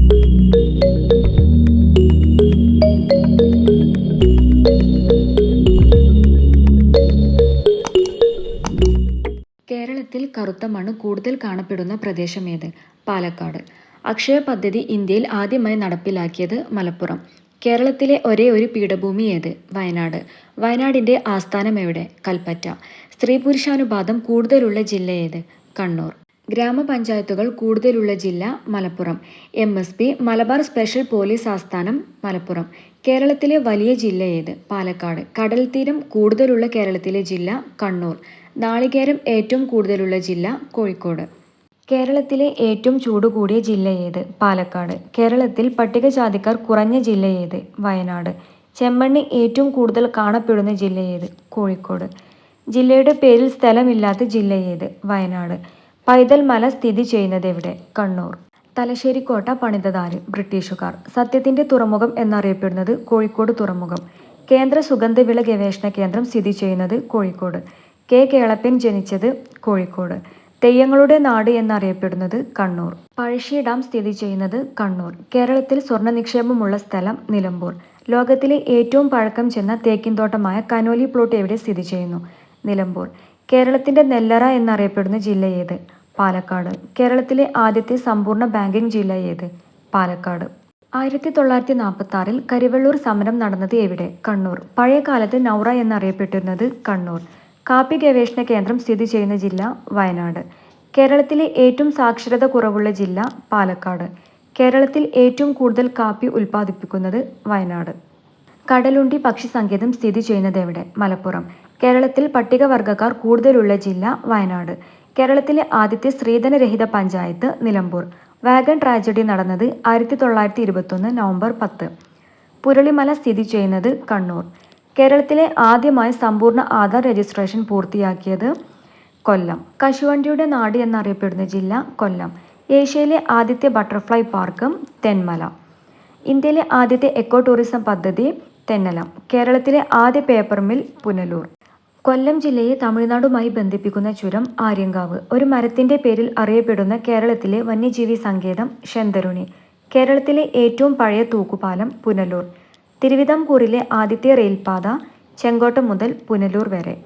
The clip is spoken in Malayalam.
കേരളത്തിൽ കറുത്ത മണ്ണ് കൂടുതൽ കാണപ്പെടുന്ന പ്രദേശമേത്? പാലക്കാട്. അക്ഷയ പദ്ധതി ഇന്ത്യയിൽ ആദ്യമായി നടപ്പിലാക്കിയത് മലപ്പുറം. കേരളത്തിലെ ഒരേയൊരു പീഠഭൂമി ഏത്? വയനാട്. വയനാടിന്റെ ആസ്ഥാനം എവിടെ? കൽപ്പറ്റ. സ്ത്രീ പുരുഷാനുപാതം കൂടുതലുള്ള ജില്ല ഏത്? കണ്ണൂർ. ഗ്രാമപഞ്ചായത്തുകൾ കൂടുതലുള്ള ജില്ല? Malappuram. MSP Malabar special police ആസ്ഥാനം? മലപ്പുറം. കേരളത്തിലെ വലിയ ജില്ല ഏത്? പാലക്കാട്. കടൽത്തീരം കൂടുതലുള്ള കേരളത്തിലെ ജില്ല? കണ്ണൂർ. നാളികേരം ഏറ്റവും കൂടുതലുള്ള ജില്ല? കോഴിക്കോട്. കേരളത്തിലെ ഏറ്റവും ചൂട് കൂടിയ ജില്ല ഏത്? പാലക്കാട്. കേരളത്തിൽ പട്ടികജാതിക്കാർ കുറഞ്ഞ ജില്ല ഏത്? വയനാട്. ചെമ്മണ്ണ് ഏറ്റവും കൂടുതൽ കാണപ്പെടുന്ന ജില്ല ഏത്? കോഴിക്കോട്. ജില്ലയുടെ പേരിൽ സ്ഥലമില്ലാത്ത ജില്ല ഏത്? വയനാട്. പൈതൽ മല സ്ഥിതി ചെയ്യുന്നതെവിടെ? കണ്ണൂർ. തലശ്ശേരി കോട്ട പണിതതാര്? ബ്രിട്ടീഷുകാർ. സത്യത്തിന്റെ തുറമുഖം എന്നറിയപ്പെടുന്നത് കോഴിക്കോട് തുറമുഖം. കേന്ദ്ര സുഗന്ധവിള ഗവേഷണ കേന്ദ്രം സ്ഥിതി ചെയ്യുന്നത് കോഴിക്കോട്. K. കേളപ്പൻ ജനിച്ചത് കോഴിക്കോട്. തെയ്യങ്ങളുടെ നാട് എന്നറിയപ്പെടുന്നത് കണ്ണൂർ. പഴശ്ശി ഡാം സ്ഥിതി ചെയ്യുന്നത് കണ്ണൂർ. കേരളത്തിൽ സ്വർണ്ണ നിക്ഷേപമുള്ള സ്ഥലം? നിലമ്പൂർ. ലോകത്തിലെ ഏറ്റവും പഴക്കം ചെന്ന തേക്കിൻതോട്ടമായ കനോലി പ്ലോട്ട് എവിടെ സ്ഥിതി ചെയ്യുന്നു? നിലമ്പൂർ. കേരളത്തിന്റെ നെല്ലറ എന്നറിയപ്പെടുന്ന ജില്ല ഏത്? പാലക്കാട്. കേരളത്തിലെ ആദ്യത്തെ സമ്പൂർണ്ണ ബാങ്കിംഗ് ജില്ല ഏത്? പാലക്കാട്. 1946 കരിവെള്ളൂർ സമരം നടന്നത് എവിടെ? കണ്ണൂർ. പഴയ കാലത്ത് നൗറ എന്നറിയപ്പെട്ടിരുന്നത് കണ്ണൂർ. കാപ്പി ഗവേഷണ കേന്ദ്രം സ്ഥിതി ചെയ്യുന്ന ജില്ല? വയനാട്. കേരളത്തിലെ ഏറ്റവും സാക്ഷരത കുറവുള്ള ജില്ല? പാലക്കാട്. കേരളത്തിൽ ഏറ്റവും കൂടുതൽ കാപ്പി ഉൽപ്പാദിപ്പിക്കുന്നത്? വയനാട്. കടലുണ്ടി പക്ഷി സങ്കേതം സ്ഥിതി ചെയ്യുന്നത് എവിടെ? മലപ്പുറം. കേരളത്തിൽ പട്ടികവർഗക്കാർ കൂടുതലുള്ള ജില്ല? വയനാട്. കേരളത്തിലെ ആദ്യത്തെ സ്ത്രീധനരഹിത പഞ്ചായത്ത്? നിലമ്പൂർ. വാഗൺ ട്രാജഡി നടന്നത് 1921 നവംബർ 10. പുരളിമല സ്ഥിതി ചെയ്യുന്നത്? കണ്ണൂർ. കേരളത്തിലെ ആദ്യമായി സമ്പൂർണ്ണ ആധാർ രജിസ്ട്രേഷൻ പൂർത്തിയാക്കിയത്? കൊല്ലം. കശുവണ്ടിയുടെ നാട് എന്നറിയപ്പെടുന്ന ജില്ല? കൊല്ലം. ഏഷ്യയിലെ ആദ്യത്തെ ബട്ടർഫ്ലൈ പാർക്ക്? തെന്മല. ഇന്ത്യയിലെ ആദ്യത്തെ എക്കോ ടൂറിസം പദ്ധതി? തെന്നലം. കേരളത്തിലെ ആദ്യ പേപ്പർ മിൽ? പുനലൂർ. കൊല്ലം ജില്ലയെ തമിഴ്നാടുമായി ബന്ധിപ്പിക്കുന്ന ചുരം? ആര്യങ്കാവ്. ഒരു മരത്തിന്റെ പേരിൽ അറിയപ്പെടുന്ന കേരളത്തിലെ വന്യജീവി സങ്കേതം? ശെന്തരുണി. കേരളത്തിലെ ഏറ്റവും പഴയ തൂക്കുപാലം? പുനലൂർ. തിരുവിതാംകൂറിലെ ആദ്യത്തെ റെയിൽപാത? ചെങ്കോട്ട മുതൽ പുനലൂർ വരെ.